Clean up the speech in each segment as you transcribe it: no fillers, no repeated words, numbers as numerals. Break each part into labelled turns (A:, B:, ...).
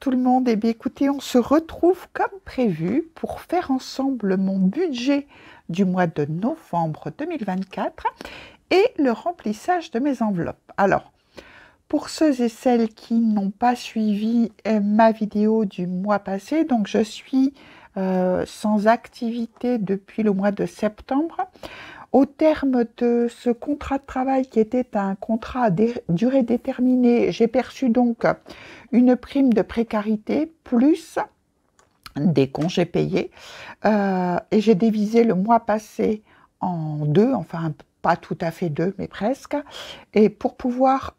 A: tout le monde. Eh bien, écoutez, on se retrouve comme prévu pour faire ensemble mon budget du mois de novembre 2024 et le remplissage de mes enveloppes. Alors, pour ceux et celles qui n'ont pas suivi ma vidéo du mois passé, donc je suis sans activité depuis le mois de septembre. Au terme de ce contrat de travail qui était un contrat à durée déterminée, j'ai perçu donc une prime de précarité plus des congés payés et j'ai divisé le mois passé en deux, enfin pas tout à fait deux, mais presque, et pour pouvoir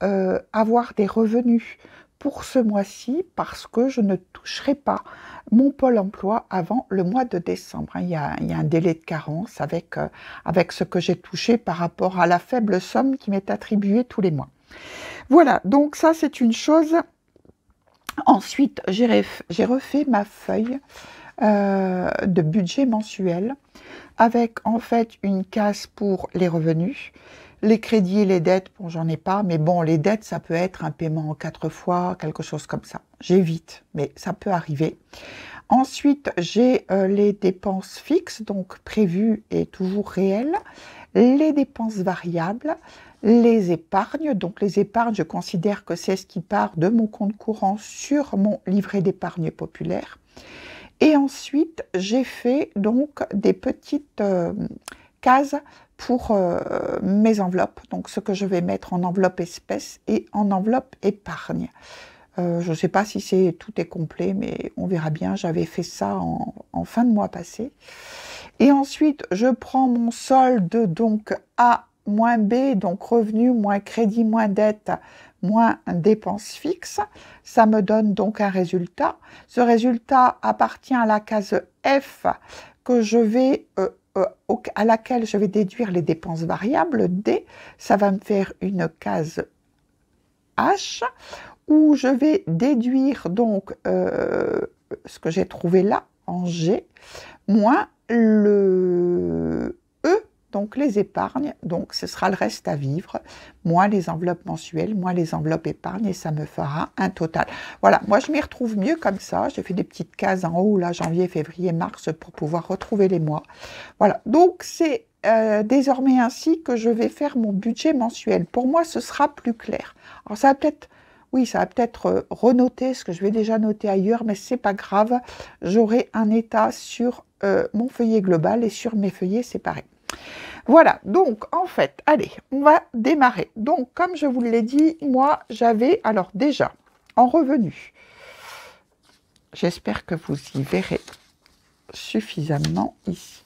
A: avoir des revenus pour ce mois-ci, parce que je ne toucherai pas mon pôle emploi avant le mois de décembre. Il y a un délai de carence avec ce que j'ai touché par rapport à la faible somme qui m'est attribuée tous les mois. Voilà, donc ça c'est une chose. Ensuite, j'ai refait ma feuille de budget mensuel avec en fait une case pour les revenus, les crédits et les dettes. Bon, j'en ai pas, mais bon, les dettes, ça peut être un paiement en 4 fois, quelque chose comme ça. J'évite, mais ça peut arriver. Ensuite, j'ai les dépenses fixes, donc prévues et toujours réelles, les dépenses variables, les épargnes. Donc les épargnes, je considère que c'est ce qui part de mon compte courant sur mon livret d'épargne populaire. Et ensuite, j'ai fait donc des petites cases pour mes enveloppes, donc ce que je vais mettre en enveloppe espèce et en enveloppe épargne. Je ne sais pas si tout est complet, mais on verra bien. J'avais fait ça en fin de mois passé. Et ensuite, je prends mon solde, donc A moins B, donc revenu moins crédit moins dette moins dépenses fixes. Ça me donne donc un résultat. Ce résultat appartient à la case F que je vais à laquelle je vais déduire les dépenses variables. D, ça va me faire une case H où je vais déduire donc ce que j'ai trouvé là en G, moins le E, donc les épargnes, donc ce sera le reste à vivre, moins les enveloppes mensuelles, moins les enveloppes épargnes, et ça me fera un total. Voilà, moi je m'y retrouve mieux comme ça, j'ai fait des petites cases en haut, là, janvier, février, mars, pour pouvoir retrouver les mois. Voilà, donc c'est désormais ainsi que je vais faire mon budget mensuel. Pour moi, ce sera plus clair. Alors ça va peut-être... Oui, ça va peut-être renoter ce que je vais déjà noter ailleurs, mais c'est pas grave. J'aurai un état sur mon feuillet global et sur mes feuillets séparés. Voilà, donc en fait, allez, on va démarrer. Donc, comme je vous l'ai dit, moi, j'avais, alors déjà, en revenu, j'espère que vous y verrez suffisamment ici.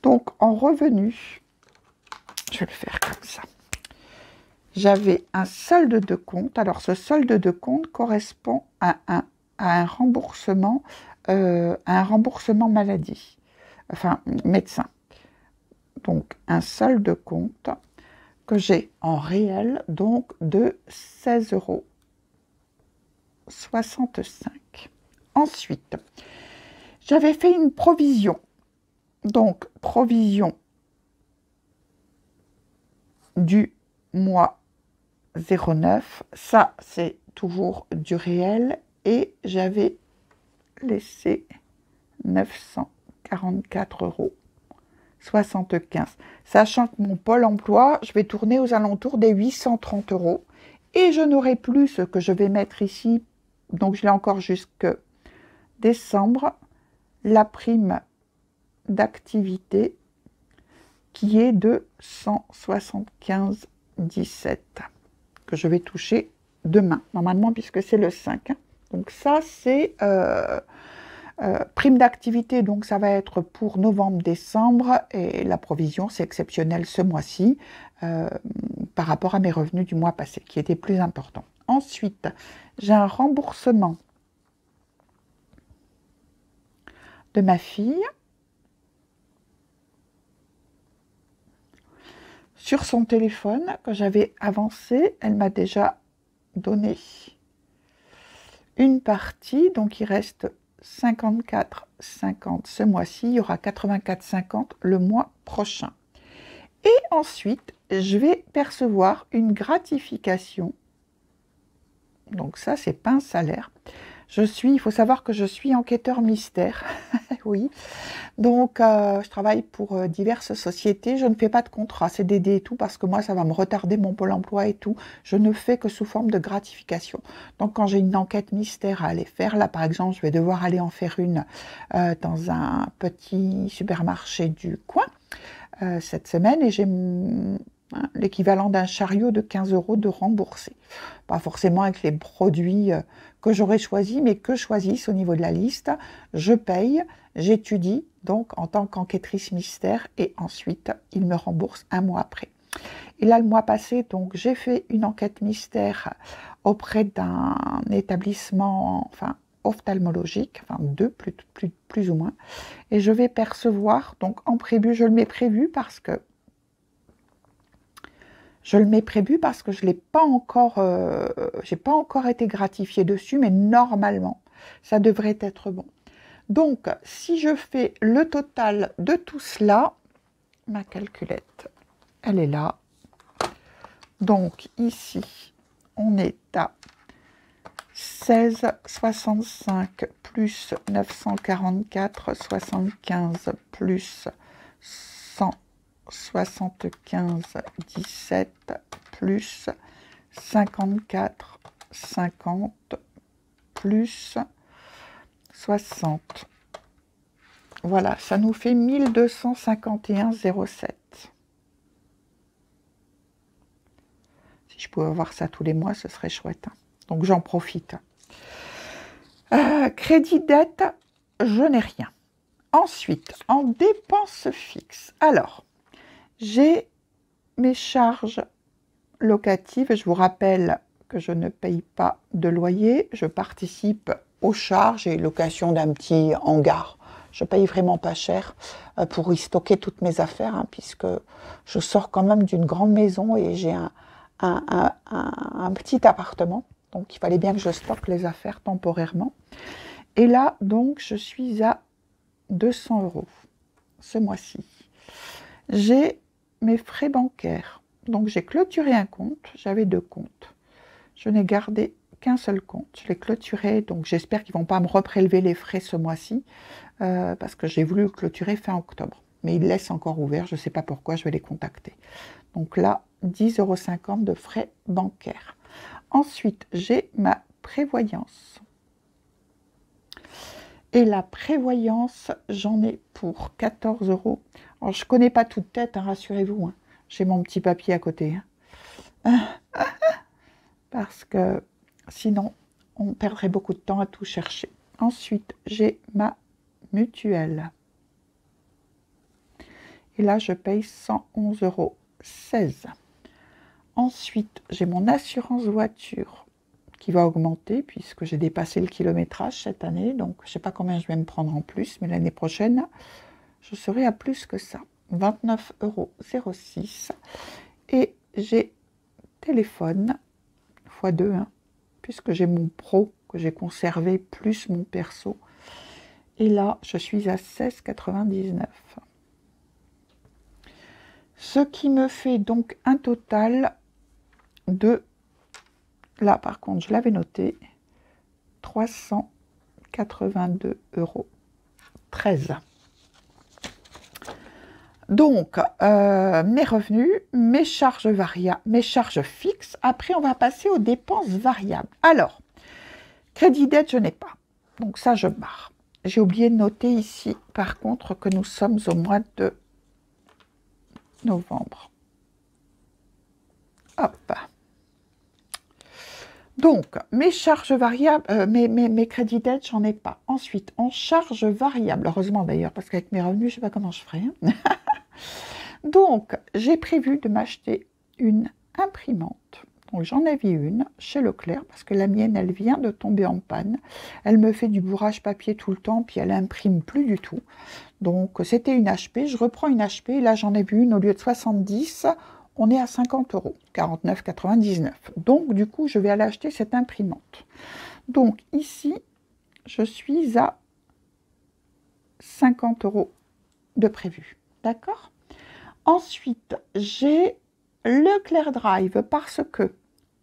A: Donc, en revenu, je vais le faire comme ça. J'avais un solde de compte. Alors, ce solde de compte correspond à un remboursement maladie, enfin, médecin. Donc, un solde de compte que j'ai en réel, donc, de 16,65 €. Ensuite, j'avais fait une provision. Donc, provision du mois 09, ça c'est toujours du réel, et j'avais laissé 944,75 €, sachant que mon pôle emploi, je vais tourner aux alentours des 830 €, et je n'aurai plus ce que je vais mettre ici, donc je l'ai encore jusque décembre, la prime d'activité qui est de 175,17 € que je vais toucher demain, normalement, puisque c'est le 5. Donc ça, c'est prime d'activité, donc ça va être pour novembre-décembre, et la provision, c'est exceptionnel ce mois-ci, par rapport à mes revenus du mois passé, qui étaient plus importants. Ensuite, j'ai un remboursement de ma fille sur son téléphone que j'avais avancé. Elle m'a déjà donné une partie, donc il reste 54,50 € ce mois-ci, il y aura 84,50 € le mois prochain. Et ensuite, je vais percevoir une gratification, donc ça, c'est pas un salaire, Il faut savoir que je suis enquêteur mystère, oui. Donc, je travaille pour diverses sociétés. Je ne fais pas de contrat, CDD et tout, parce que moi, ça va me retarder mon pôle emploi et tout. Je ne fais que sous forme de gratification. Donc, quand j'ai une enquête mystère à aller faire, là, par exemple, je vais devoir aller en faire une dans un petit supermarché du coin cette semaine, et j'ai l'équivalent d'un chariot de 15 € de remboursé. Pas forcément avec les produits que j'aurais choisis, mais que choisissent au niveau de la liste. Je paye, j'étudie, donc en tant qu'enquêtrice mystère, et ensuite, ils me remboursent un mois après. Et là, le mois passé, donc, j'ai fait une enquête mystère auprès d'un établissement, enfin, ophtalmologique, enfin deux plus ou moins, et je vais percevoir, donc en prévu, je le mets prévu parce que je l'ai pas encore, j'ai pas encore été gratifiée dessus, mais normalement, ça devrait être bon. Donc, si je fais le total de tout cela, ma calculette, elle est là. Donc, ici, on est à 16,65 plus 944,75 plus 175,17 plus 54,50 plus 60. Voilà, ça nous fait 1251,07. Si je pouvais avoir ça tous les mois, ce serait chouette. Donc j'en profite. Crédit dette, je n'ai rien. Ensuite, en dépenses fixes. Alors, j'ai mes charges locatives. Je vous rappelle que je ne paye pas de loyer. Je participe aux charges et location d'un petit hangar. Je paye vraiment pas cher pour y stocker toutes mes affaires, hein, puisque je sors quand même d'une grande maison et j'ai un petit appartement. Donc, il fallait bien que je stocke les affaires temporairement. Et là, donc, je suis à 200 € ce mois-ci. J'ai mes frais bancaires. Donc, j'ai clôturé un compte. J'avais 2 comptes. Je n'ai gardé qu'un seul compte. Je l'ai clôturé. Donc, j'espère qu'ils ne vont pas me reprélever les frais ce mois-ci. Parce que j'ai voulu clôturer fin octobre. Mais ils laissent encore ouvert. Je ne sais pas pourquoi. Je vais les contacter. Donc là, 10,50 € de frais bancaires. Ensuite, j'ai ma prévoyance. Et la prévoyance, j'en ai pour 14 €. Alors, je ne connais pas toute tête, hein, rassurez-vous. Hein. J'ai mon petit papier à côté. Hein. Parce que sinon, on perdrait beaucoup de temps à tout chercher. Ensuite, j'ai ma mutuelle. Et là, je paye 111,16 €. Ensuite, j'ai mon assurance voiture qui va augmenter puisque j'ai dépassé le kilométrage cette année. Donc, je ne sais pas combien je vais me prendre en plus, mais l'année prochaine, je serai à plus que ça. 29,06 €. Et j'ai téléphone x2, hein, puisque j'ai mon pro que j'ai conservé plus mon perso. Et là, je suis à 16,99 €. Ce qui me fait donc un total de, là par contre je l'avais noté, 382,13 €. Donc, mes revenus, mes charges variables, mes charges fixes. Après, on va passer aux dépenses variables. Alors, crédit dette, je n'ai pas. Donc ça, je barre. J'ai oublié de noter ici, par contre, que nous sommes au mois de novembre. Hop. Donc, mes charges variables, mes crédits dette, j'en ai pas. Ensuite, en charges variables, heureusement d'ailleurs, parce qu'avec mes revenus, je ne sais pas comment je ferai. Hein. Donc, j'ai prévu de m'acheter une imprimante. Donc, j'en avais une chez Leclerc, parce que la mienne, elle vient de tomber en panne. Elle me fait du bourrage papier tout le temps, puis elle imprime plus du tout. Donc, c'était une HP. Je reprends une HP. Là, j'en ai vu une au lieu de 70. On est à 50 €, 49,99 €. Donc, du coup, je vais aller acheter cette imprimante. Donc, ici, je suis à 50 € de prévu. D'accord ? Ensuite, j'ai Leclerc Drive parce que,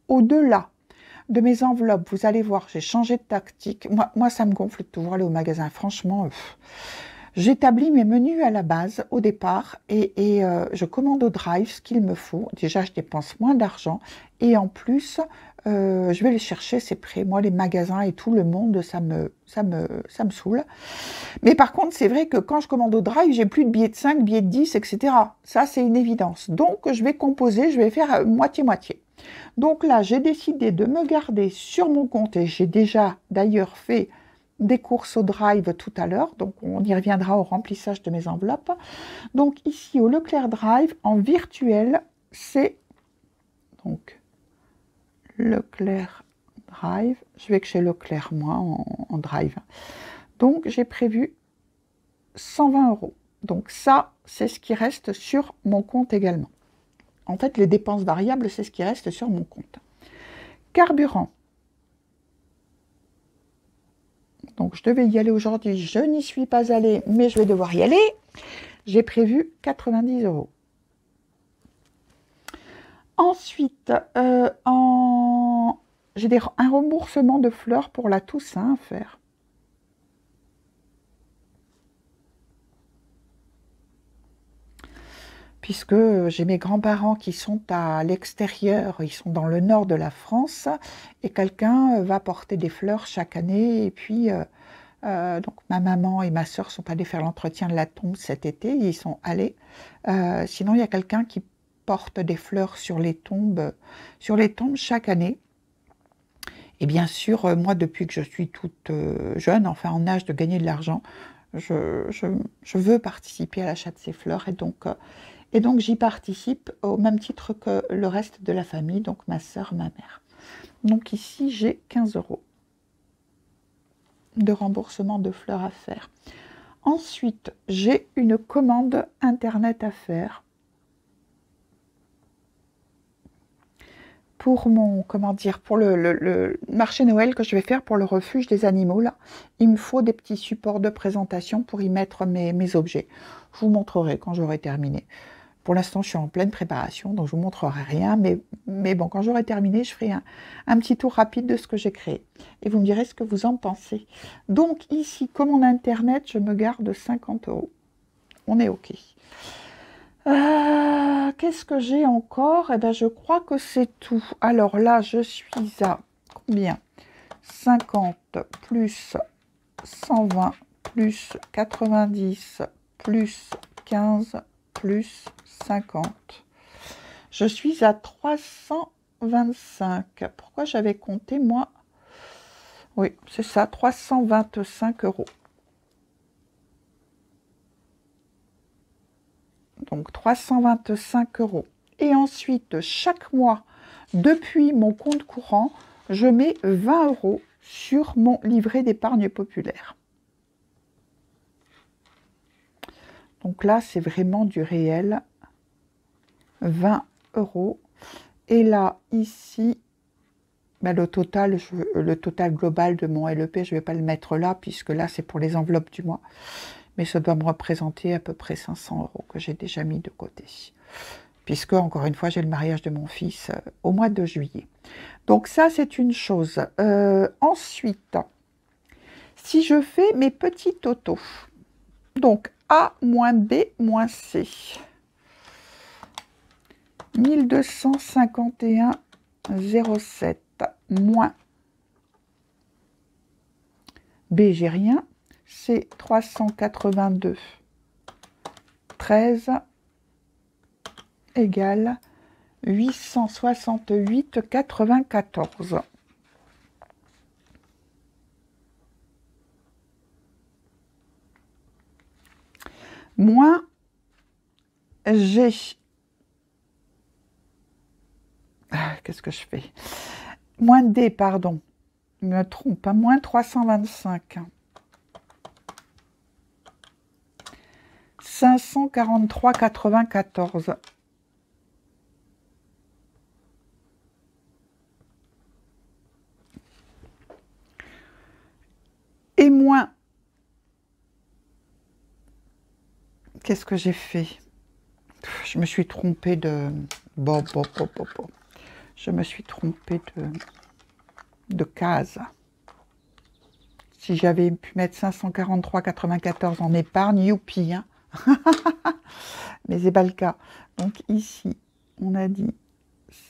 A: au-delà de mes enveloppes. Vous allez voir, j'ai changé de tactique. Moi, ça me gonfle de toujours aller au magasin. Franchement, j'établis mes menus à la base, au départ, et je commande au drive ce qu'il me faut. Déjà, je dépense moins d'argent. Et en plus, je vais les chercher, c'est prêt. Moi, les magasins et tout le monde, ça me saoule. Mais par contre, c'est vrai que quand je commande au drive, j'ai plus de billets de 5, billets de 10, etc. Ça, c'est une évidence. Donc, je vais composer, je vais faire moitié-moitié. Donc là, j'ai décidé de me garder sur mon compte et j'ai déjà d'ailleurs fait des courses au drive tout à l'heure. Donc, on y reviendra au remplissage de mes enveloppes. Donc, ici, au Leclerc Drive, en virtuel, c'est donc Leclerc Drive. Je vais que chez Leclerc, moi, en drive. Donc, j'ai prévu 120 €. Donc, ça, c'est ce qui reste sur mon compte également. En fait, les dépenses variables, c'est ce qui reste sur mon compte. Carburant. Donc, je devais y aller aujourd'hui. Je n'y suis pas allée, mais je vais devoir y aller. J'ai prévu 90 €. Ensuite, j'ai un remboursement de fleurs pour la Toussaint à faire. Puisque j'ai mes grands-parents qui sont à l'extérieur, ils sont dans le nord de la France, et quelqu'un va porter des fleurs chaque année, et puis donc ma maman et ma sœur sont allées faire l'entretien de la tombe cet été, ils sont allés. Sinon, il y a quelqu'un qui porte des fleurs sur les tombes chaque année. Et bien sûr, moi, depuis que je suis toute jeune, enfin en âge de gagner de l'argent, je veux participer à l'achat de ces fleurs, et donc j'y participe au même titre que le reste de la famille, donc ma sœur, ma mère. Donc ici, j'ai 15 € de remboursement de fleurs à faire. Ensuite, j'ai une commande internet à faire pour pour le marché Noël que je vais faire pour le refuge des animaux. Là, il me faut des petits supports de présentation pour y mettre mes objets. Je vous montrerai quand j'aurai terminé. Pour l'instant, je suis en pleine préparation, donc je ne vous montrerai rien. Mais bon, quand j'aurai terminé, je ferai un petit tour rapide de ce que j'ai créé. Et vous me direz ce que vous en pensez. Donc ici, commande internet, je me garde 50 €. On est OK. Qu'est-ce que j'ai encore? Eh bien, je crois que c'est tout. Alors là, je suis à combien? 50 plus 120 plus 90 plus 15 plus 50. Je suis à 325. Pourquoi j'avais compté, moi? Oui, c'est ça, 325 €. Donc 325 €. Et ensuite, chaque mois, depuis mon compte courant, je mets 20 € sur mon livret d'épargne populaire. Donc là, c'est vraiment du réel. 20 €. Et là, ici, ben le total global de mon LEP, je ne vais pas le mettre là, puisque là, c'est pour les enveloppes du mois. Mais ça doit me représenter à peu près 500 € que j'ai déjà mis de côté. Puisque, encore une fois, j'ai le mariage de mon fils au mois de juillet. Donc ça, c'est une chose. Ensuite, si je fais mes petits totaux, donc A moins B moins C, 1251,07 moins B, j'ai rien, c'est 382,13 égale 868,94. Moins G. Qu'est-ce que je fais? Moins D, pardon. Je me trompe, hein, moins 325. 543,94. Et moins... Qu'est-ce que j'ai fait? Je me suis trompée de... Je me suis trompée de... de cases. Si j'avais pu mettre 543,94 en épargne, youpi, hein. Mais c'est pas le cas. Donc ici, on a dit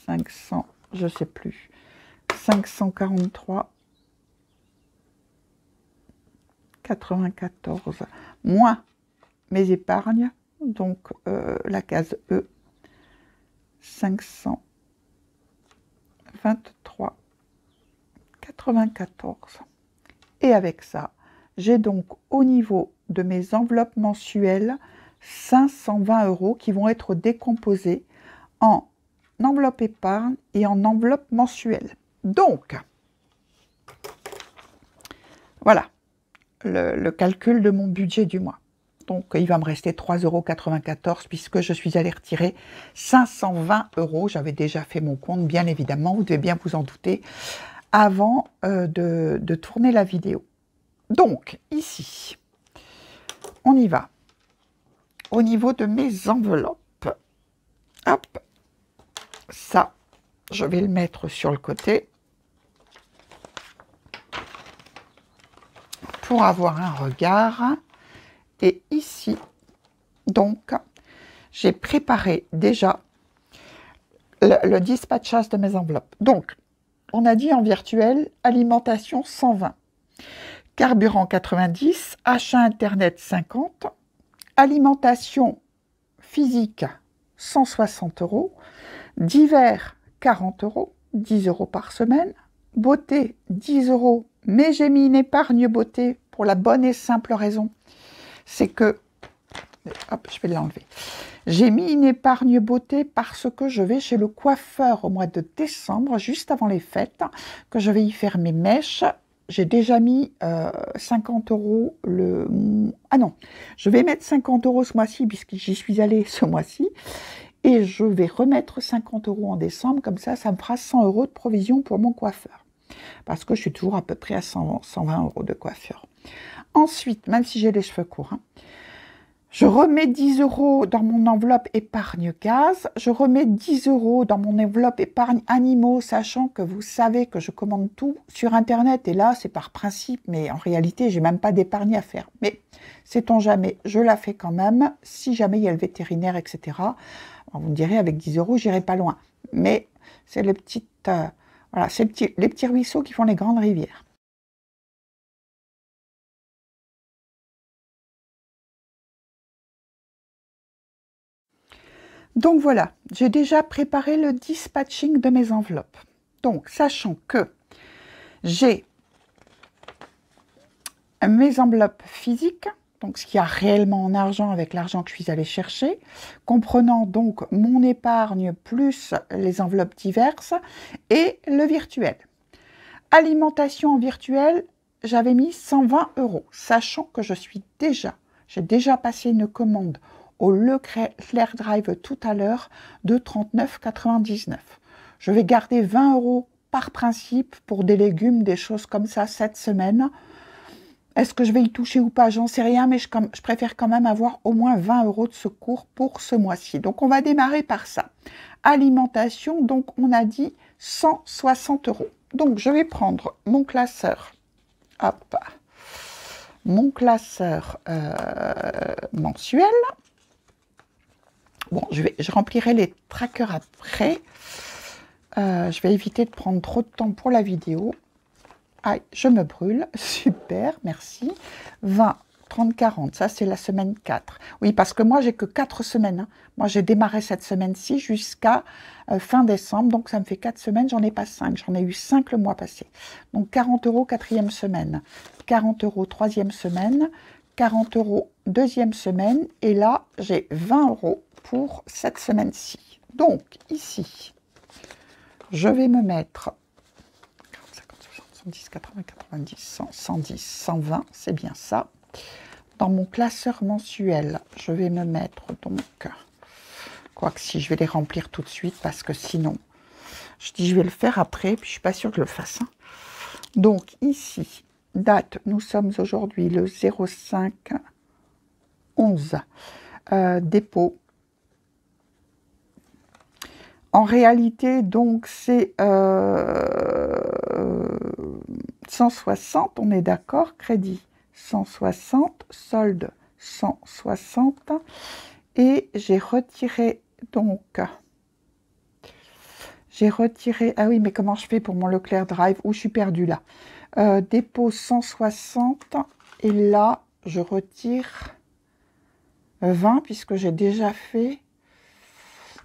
A: 500, je sais plus, 543,94 moins mes épargnes, donc la case E, 523,94. Et avec ça, j'ai donc au niveau de mes enveloppes mensuelles 520 € qui vont être décomposés en enveloppe épargne et en enveloppe mensuelle. Donc, voilà le calcul de mon budget du mois. Donc, il va me rester 3,94 € puisque je suis allée retirer 520 €. J'avais déjà fait mon compte, bien évidemment, vous devez bien vous en douter, avant de tourner la vidéo. Donc, ici, on y va. Au niveau de mes enveloppes, hop, ça, je vais le mettre sur le côté pour avoir un regard. Et ici, donc, j'ai préparé déjà le dispatchage de mes enveloppes. Donc, on a dit en virtuel, alimentation 120, carburant 90, achat internet 50, alimentation physique 160 €, divers 40 €, 10 € par semaine, beauté 10 €, mais j'ai mis une épargne beauté pour la bonne et simple raison, c'est que, hop, je vais l'enlever, j'ai mis une épargne beauté parce que je vais chez le coiffeur au mois de décembre, juste avant les fêtes, que je vais y faire mes mèches. J'ai déjà mis 50 € le... Ah non, je vais mettre 50 € ce mois-ci, puisque j'y suis allée ce mois-ci. Et je vais remettre 50 € en décembre, comme ça me fera 100 € de provision pour mon coiffeur. Parce que je suis toujours à peu près à 120 € de coiffeur. Ensuite, même si j'ai les cheveux courts, hein, je remets 10 € dans mon enveloppe épargne gaz, je remets 10 € dans mon enveloppe épargne animaux, sachant que vous savez que je commande tout sur Internet, et là, c'est par principe, mais en réalité, j'ai même pas d'épargne à faire. Mais, sait-on jamais, je la fais quand même, si jamais il y a le vétérinaire, etc. Alors, vous me direz, avec 10 €, j'irai pas loin. Mais, c'est les petites, voilà, les petits ruisseaux qui font les grandes rivières. Donc voilà, j'ai déjà préparé le dispatching de mes enveloppes. Donc, sachant que j'ai mes enveloppes physiques, donc ce qu'il y a réellement en argent avec l'argent que je suis allée chercher, comprenant donc mon épargne plus les enveloppes diverses et le virtuel. Alimentation en virtuel, j'avais mis 120 €, sachant que j'ai déjà passé une commande au Leclerc Drive tout à l'heure de 39,99 €. Je vais garder 20 € par principe pour des légumes, des choses comme ça cette semaine. Est-ce que je vais y toucher ou pas? J'en sais rien, mais je préfère quand même avoir au moins 20 € de secours pour ce mois-ci. Donc, on va démarrer par ça. Alimentation, donc on a dit 160 €. Donc, je vais prendre mon classeur. Hop. Mon classeur mensuel. Bon, je remplirai les trackers après. Je vais éviter de prendre trop de temps pour la vidéo. Aïe, je me brûle. Super, merci. 20, 30, 40. Ça, c'est la semaine 4. Oui, parce que moi, j'ai que 4 semaines. Hein. Moi, j'ai démarré cette semaine-ci jusqu'à fin décembre. Donc, ça me fait 4 semaines. J'en ai pas 5. J'en ai eu 5 le mois passé. Donc, 40 € 4e semaine. 40 € 3e semaine. 40 € 2e semaine. Et là, j'ai 20 € pour cette semaine-ci. Donc, ici, je vais me mettre 10, 80, 90, 100, 110, 120, c'est bien ça. Dans mon classeur mensuel, je vais me mettre donc, quoique si je vais les remplir tout de suite, parce que sinon, je dis je vais le faire après, puis je ne suis pas sûre que je le fasse. Hein. Donc ici, date, nous sommes aujourd'hui le 05 11, dépôt. En réalité, donc, c'est 160, on est d'accord, crédit 160, solde 160, et j'ai retiré donc, ah oui, mais comment je fais pour mon Leclerc Drive, où je suis perdue là, dépôt 160, et là, je retire 20, puisque j'ai déjà fait,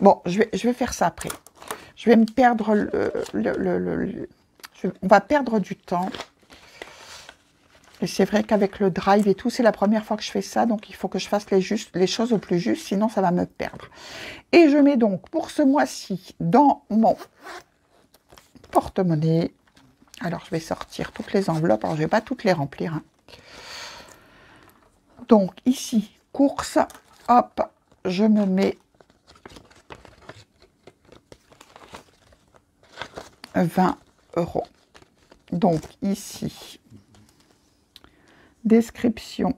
A: bon, je vais faire ça après, je vais me perdre on va perdre du temps. Et c'est vrai qu'avec le drive et tout, c'est la première fois que je fais ça, donc il faut que je fasse les choses au plus juste, sinon ça va me perdre. Et je mets donc pour ce mois-ci dans mon porte-monnaie, alors je vais sortir toutes les enveloppes, alors je ne vais pas toutes les remplir, hein. Donc ici, course, hop, je me mets 20 €. Donc ici, description,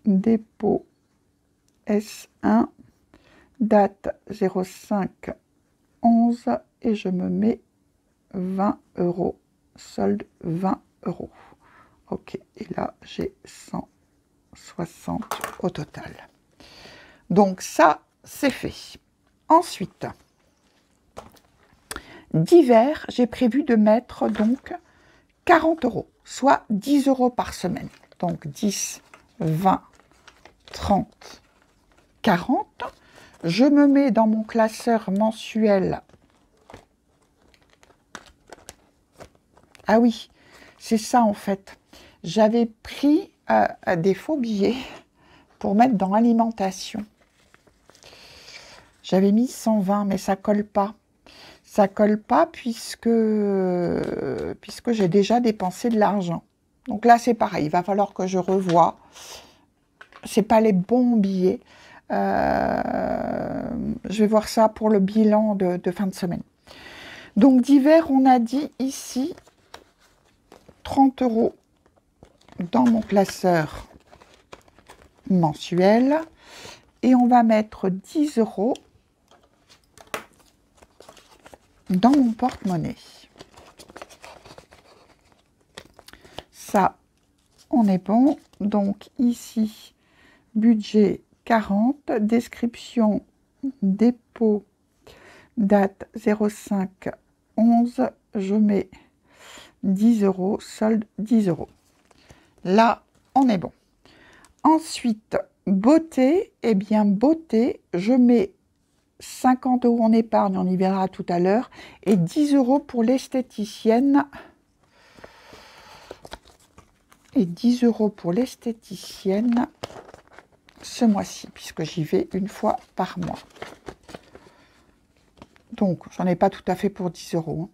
A: dépôt S1, date 05/11, et je me mets 20 €, solde 20 €. Ok, et là j'ai 160 au total. Donc ça, c'est fait. Ensuite, divers, j'ai prévu de mettre donc 40 €, soit 10 € par semaine. Donc 10, 20, 30, 40. Je me mets dans mon classeur mensuel. Ah oui, c'est ça en fait. J'avais pris des faux billets pour mettre dans alimentation. J'avais mis 120, mais ça colle pas. Ça colle pas puisque j'ai déjà dépensé de l'argent. Donc là, c'est pareil. Il va falloir que je revoie. C'est pas les bons billets. Je vais voir ça pour le bilan de fin de semaine. Donc divers, on a dit ici 30 € dans mon classeur mensuel. Et on va mettre 10 € dans mon porte-monnaie. Ça, on est bon. Donc ici, budget 40, description, dépôt, date 05/11, je mets 10 €, solde 10 €. Là, on est bon. Ensuite, beauté, eh bien beauté, je mets 50 € en épargne, on y verra tout à l'heure, et 10 € pour l'esthéticienne. Et 10 € pour l'esthéticienne ce mois-ci, puisque j'y vais une fois par mois. Donc, j'en ai pas tout à fait pour 10 €, hein.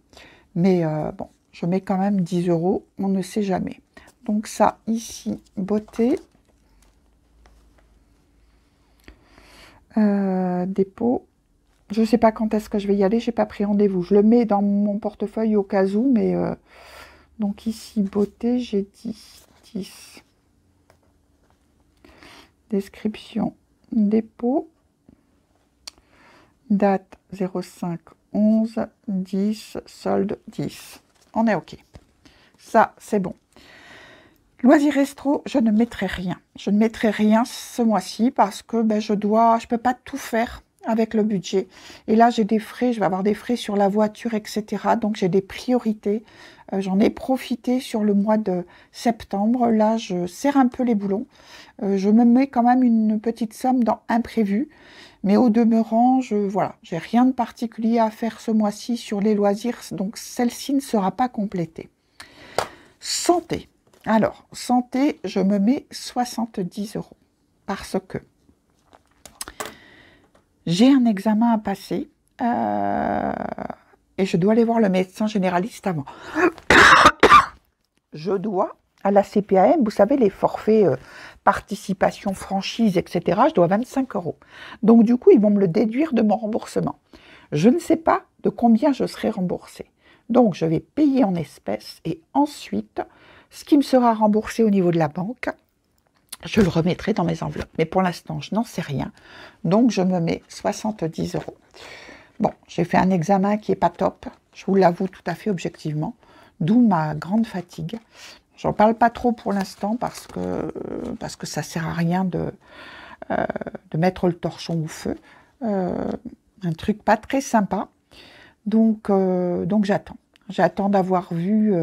A: Mais bon, je mets quand même 10 €, on ne sait jamais. Donc ça, ici, beauté, dépôt. Je ne sais pas quand est-ce que je vais y aller, j'ai pas pris rendez-vous. Je le mets dans mon portefeuille au cas où, mais donc ici, beauté, j'ai dit 10. Description, dépôt, date 05/11, 10, solde 10. On est OK. Ça, c'est bon. Loisirs Resto, je ne mettrai rien. Je ne mettrai rien ce mois-ci parce que je peux pas tout faire avec le budget. Et là, j'ai des frais, je vais avoir des frais sur la voiture, etc. Donc, j'ai des priorités. J'en ai profité sur le mois de septembre. Là, je serre un peu les boulons. Je me mets quand même une petite somme dans imprévu. Mais au demeurant, voilà, j'ai rien de particulier à faire ce mois-ci sur les loisirs. Donc, celle-ci ne sera pas complétée. Santé. Alors, santé, je me mets 70 € parce que j'ai un examen à passer et je dois aller voir le médecin généraliste avant. Je dois à la CPAM, vous savez, les forfaits participation, franchise, etc., je dois 25 €. Donc, du coup, ils vont me le déduire de mon remboursement. Je ne sais pas de combien je serai remboursée. Donc, je vais payer en espèces et ensuite, ce qui me sera remboursé au niveau de la banque, je le remettrai dans mes enveloppes. Mais pour l'instant, je n'en sais rien. Donc, je me mets 70 €. Bon, j'ai fait un examen qui n'est pas top. Je vous l'avoue tout à fait objectivement. d'où ma grande fatigue. J'en parle pas trop pour l'instant parce que ça sert à rien de mettre le torchon au feu. Un truc pas très sympa. Donc j'attends. J'attends d'avoir vu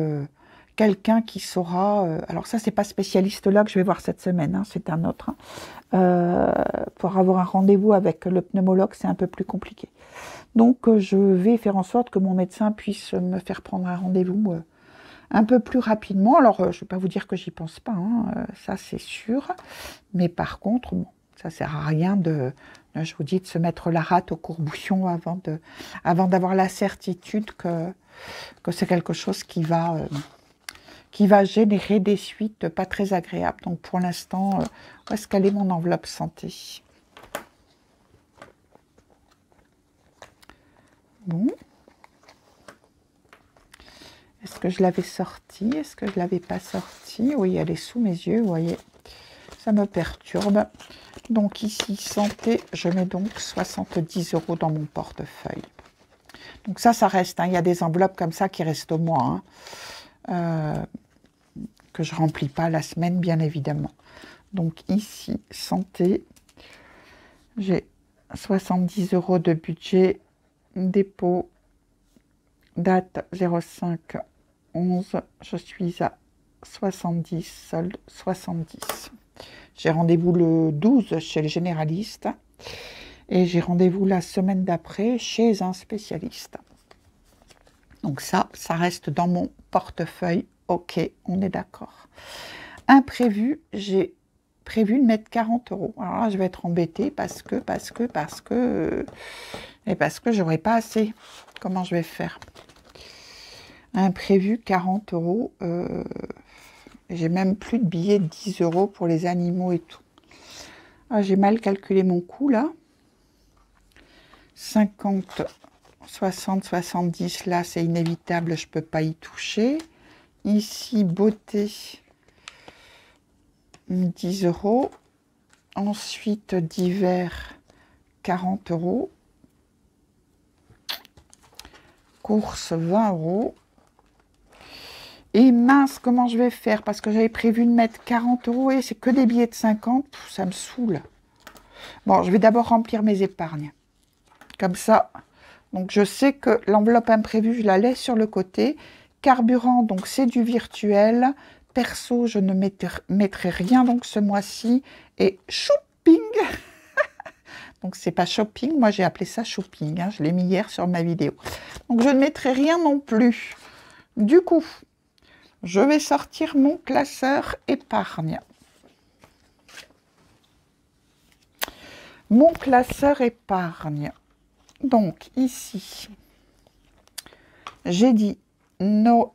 A: quelqu'un qui saura... alors ça, c'est pas spécialiste là que je vais voir cette semaine, hein, c'est un autre. Hein. Pour avoir un rendez-vous avec le pneumologue, c'est un peu plus compliqué. Donc je vais faire en sorte que mon médecin puisse me faire prendre un rendez-vous un peu plus rapidement. Alors, je ne vais pas vous dire que j'y pense pas, hein, ça c'est sûr. Mais par contre, bon, ça ne sert à rien je vous dis, de se mettre la rate au courbouillon avant d'avoir la certitude que c'est quelque chose qui va générer des suites pas très agréables. Donc pour l'instant, où est-ce qu'elle est mon enveloppe santé? Bon. Est-ce que je l'avais sortie? Est-ce que je ne l'avais pas sortie? Oui, elle est sous mes yeux, vous voyez. Ça me perturbe. Donc ici, santé, je mets donc 70 € dans mon portefeuille. Donc ça reste. Hein. Il y a des enveloppes comme ça qui restent au mois. Hein. Que je ne remplis pas la semaine, bien évidemment. Donc ici, santé, j'ai 70 € de budget, dépôt, date 05/11, je suis à 70, solde 70. J'ai rendez-vous le 12 chez le généraliste et j'ai rendez-vous la semaine d'après chez un spécialiste. Donc ça reste dans mon portefeuille. Ok, on est d'accord. Imprévu, j'ai prévu de mettre 40 €. Alors là, je vais être embêtée parce que j'aurai pas assez. Comment je vais faire? Imprévu 40 €. J'ai même plus de billets de 10 € pour les animaux et tout. Ah, j'ai mal calculé mon coût là. 50, 60, 70, là c'est inévitable, je peux pas y toucher. Ici, beauté, 10 €. Ensuite, divers, 40 €. Course, 20 €. Et mince, comment je vais faire? Parce que j'avais prévu de mettre 40 € et c'est que des billets de 50. Ça me saoule. Bon, je vais d'abord remplir mes épargnes. Comme ça. Donc, je sais que l'enveloppe imprévue, je la laisse sur le côté. Carburant, donc c'est du virtuel. Perso, je ne mettrai rien donc ce mois-ci. Et shopping. Donc, c'est pas shopping. Moi, j'ai appelé ça shopping. Hein. Je l'ai mis hier sur ma vidéo. Donc, je ne mettrai rien non plus. Du coup... je vais sortir mon classeur épargne. Mon classeur épargne. Donc, ici, j'ai dit nos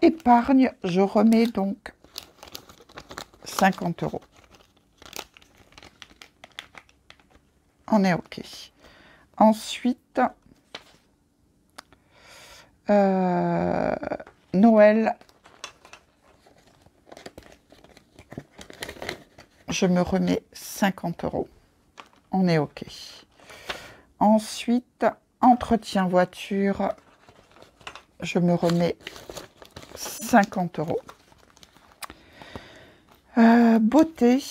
A: épargne. Je remets donc 50 €. On est OK. Ensuite, Noël. Je me remets 50 €. On est OK. Ensuite, entretien voiture. Je me remets 50 €. Beauté.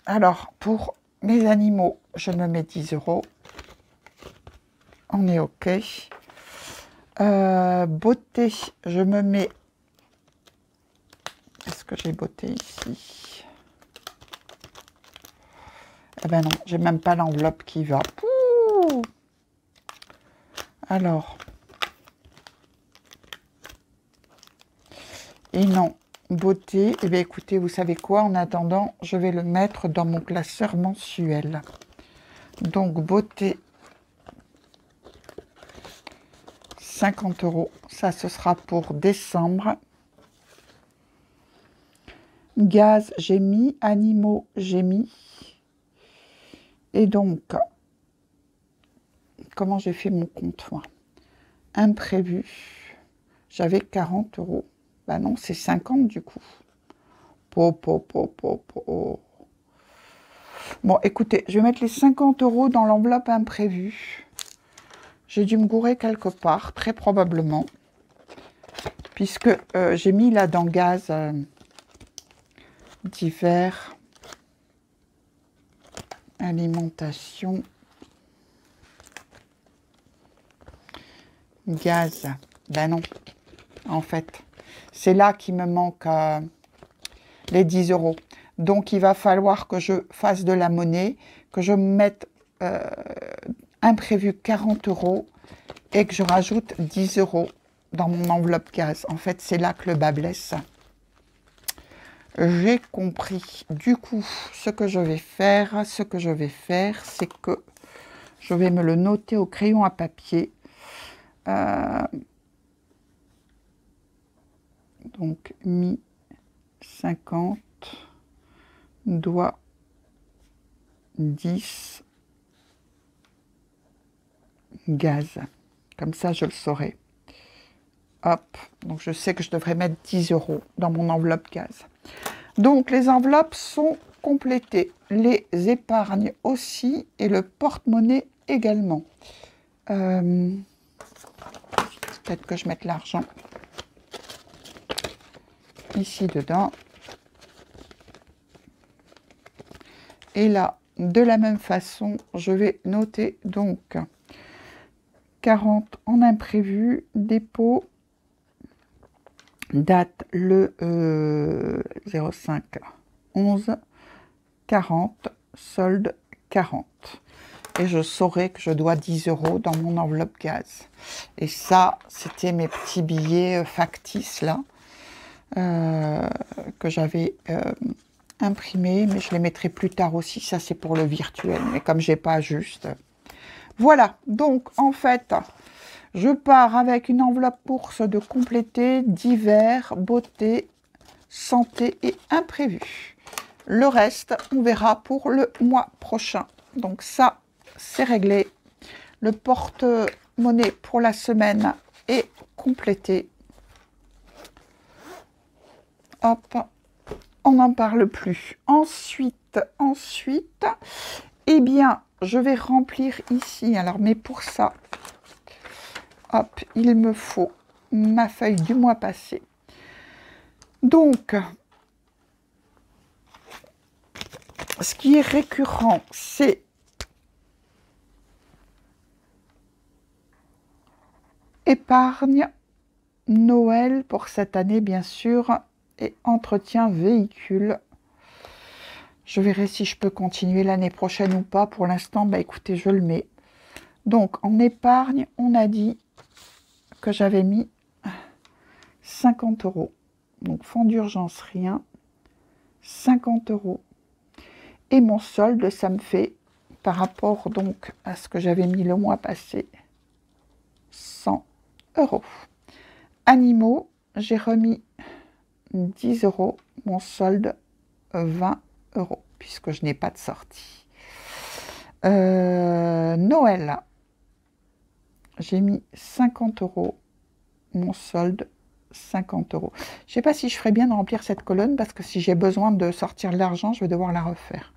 A: Alors, pour mes animaux, je me mets 10 €. On est OK. Beauté, je me mets... est-ce que j'ai beauté ici? Eh ben non, j'ai même pas l'enveloppe qui va. Pouh. Alors. Et non, beauté. Eh bien écoutez, vous savez quoi? En attendant, je vais le mettre dans mon classeur mensuel. Donc beauté. 50 €. Ça, ce sera pour décembre. Gaz, j'ai mis. Animaux, j'ai mis. Et donc, comment j'ai fait mon compte, moi? Imprévu. J'avais 40 €. Ben non, c'est 50 du coup. Bon, écoutez, je vais mettre les 50 € dans l'enveloppe imprévue. J'ai dû me gourer quelque part, très probablement. puisque j'ai mis là dans gaz divers, alimentation, gaz. Ben non, en fait, c'est là qu'il me manque les 10 euros. Donc, il va falloir que je fasse de la monnaie, que je mette imprévu 40 euros et que je rajoute 10 euros dans mon enveloppe gaz. En fait, c'est là que le bât blesse. J'ai compris. Du coup, ce que je vais faire, c'est que je vais me le noter au crayon à papier. Donc, mi 50, doigt 10, gaz. Comme ça, je le saurai. Hop, donc je sais que je devrais mettre 10 euros dans mon enveloppe gaz. Donc, les enveloppes sont complétées. Les épargnes aussi et le porte-monnaie également. Peut-être que je mette l'argent ici dedans. Et là, de la même façon, je vais noter donc 40 en imprévu, dépôt, date le 05 11 40, solde 40. Et je saurai que je dois 10 euros dans mon enveloppe gaz. Et ça, c'était mes petits billets factices là, que j'avais imprimés, mais je les mettrai plus tard aussi. Ça, c'est pour le virtuel. Mais comme j'ai pas juste. Voilà. Donc, en fait, je pars avec une enveloppe bourse de complété, divers, beauté, santé et imprévu. Le reste, on verra pour le mois prochain. Donc ça, c'est réglé. Le porte-monnaie pour la semaine est complété. Hop, on n'en parle plus. Ensuite, eh bien, je vais remplir ici. Alors, mais pour ça, hop, il me faut ma feuille du mois passé. Donc, ce qui est récurrent, c'est épargne, Noël pour cette année, bien sûr, et entretien véhicule. Je verrai si je peux continuer l'année prochaine ou pas. Pour l'instant, bah écoutez, je le mets. Donc, en épargne, on a dit que j'avais mis 50 euros. Donc, fonds d'urgence, rien. 50 euros. Et mon solde, ça me fait, par rapport donc à ce que j'avais mis le mois passé, 100 euros. Animaux, j'ai remis 10 euros. Mon solde, 20 euros, puisque je n'ai pas de sortie. Noël, j'ai mis 50 euros. Mon solde, 50 euros. Je ne sais pas si je ferais bien de remplir cette colonne, parce que si j'ai besoin de sortir de l'argent, je vais devoir la refaire.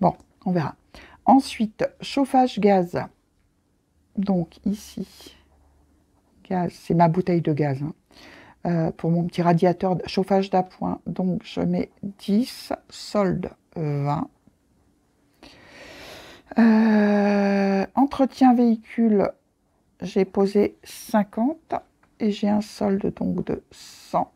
A: Bon, on verra. Ensuite, chauffage gaz. Donc ici, gaz, c'est ma bouteille de gaz. Pour mon petit radiateur de chauffage d'appoint. Donc je mets 10, solde 20. Entretien véhicule, j'ai posé 50 et j'ai un solde donc de 100.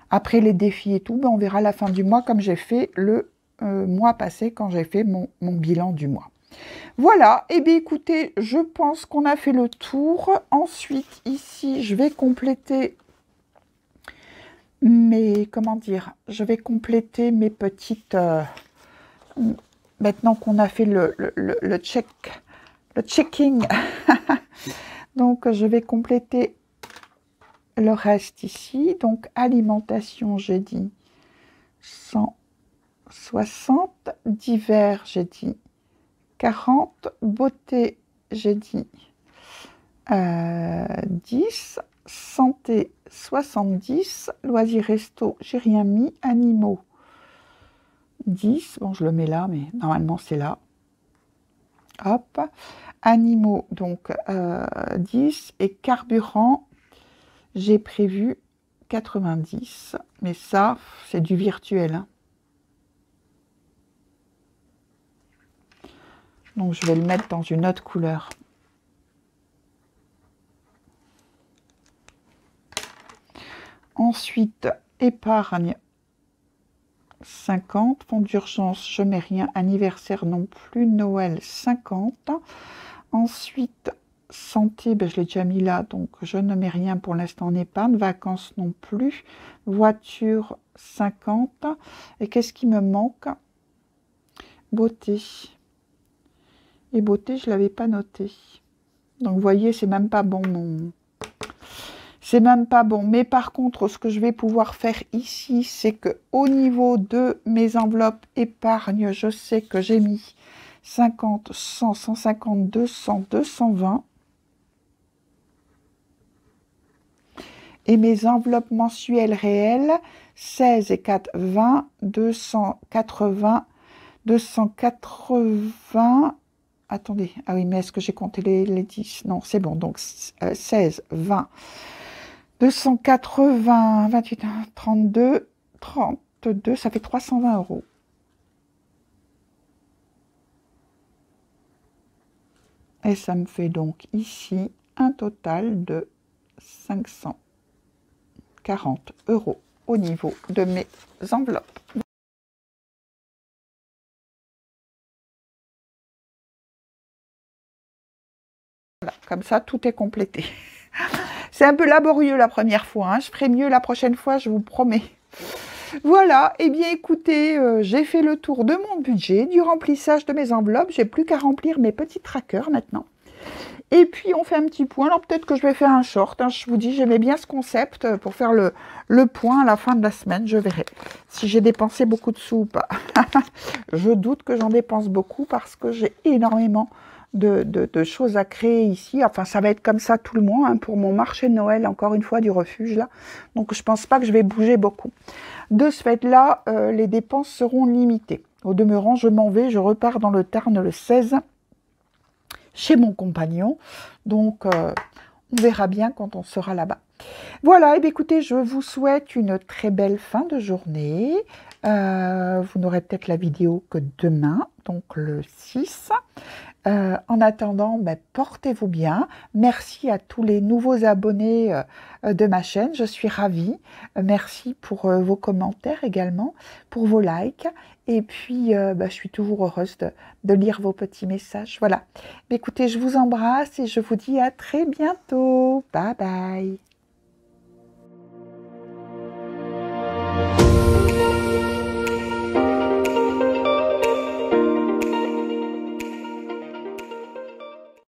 A: Après les défis et tout, ben on verra à la fin du mois comme j'ai fait le mois passé quand j'ai fait mon bilan du mois. Voilà, et bien écoutez, je pense qu'on a fait le tour. Ensuite, ici, je vais compléter mes, comment dire, je vais compléter mes petites, maintenant qu'on a fait le checking, donc je vais compléter le reste ici. Donc alimentation, j'ai dit 160, divers, j'ai dit 40, beauté, j'ai dit 10, santé 70, loisirs resto, j'ai rien mis, animaux 10, bon je le mets là, mais normalement c'est là. Hop, animaux donc 10 et carburant j'ai prévu 90, mais ça, c'est du virtuel, hein. Donc, je vais le mettre dans une autre couleur. Ensuite, épargne 50. Fonds d'urgence, je mets rien. Anniversaire non plus. Noël 50. Ensuite, santé, ben, je l'ai déjà mis là, donc je ne mets rien pour l'instant en épargne. Vacances non plus. Voiture 50. Et qu'est-ce qui me manque? Beauté. Et beauté, je ne l'avais pas noté. Donc, vous voyez, c'est même pas bon, mon... C'est même pas bon. Mais par contre, ce que je vais pouvoir faire ici, c'est que au niveau de mes enveloppes épargne, je sais que j'ai mis 50, 100, 150, 200, 220. Et mes enveloppes mensuelles réelles, 16 et 4, 20, 280, 280... Attendez, ah oui, mais est-ce que j'ai compté les 10? Non, c'est bon, donc 16, 20, 280, 28, 32, 32, ça fait 320 €. Et ça me fait donc ici un total de 540 € au niveau de mes enveloppes. Voilà, comme ça, tout est complété. C'est un peu laborieux la première fois, hein. Je ferai mieux la prochaine fois, je vous promets. Voilà, et bien écoutez, j'ai fait le tour de mon budget, du remplissage de mes enveloppes. J'ai plus qu'à remplir mes petits trackers maintenant. Et puis on fait un petit point. Alors peut-être que je vais faire un short, hein. Je vous dis, j'aimais bien ce concept pour faire le point à la fin de la semaine. Je verrai si j'ai dépensé beaucoup de sous ou pas. Je doute que j'en dépense beaucoup parce que j'ai énormément de choses à créer ici. Enfin, ça va être comme ça tout le mois, hein, pour mon marché de Noël, encore une fois, du refuge, là. Donc, je pense pas que je vais bouger beaucoup. De ce fait-là, les dépenses seront limitées. Au demeurant, je m'en vais, je repars dans le Tarn le 16, chez mon compagnon. Donc, on verra bien quand on sera là-bas. Voilà, et bien écoutez, je vous souhaite une très belle fin de journée. Vous n'aurez peut-être la vidéo que demain, donc le 6. En attendant, ben, portez-vous bien. Merci à tous les nouveaux abonnés de ma chaîne. Je suis ravie. Merci pour vos commentaires également, pour vos likes. Et puis, ben, je suis toujours heureuse de lire vos petits messages. Voilà. Mais écoutez, je vous embrasse et je vous dis à très bientôt. Bye bye.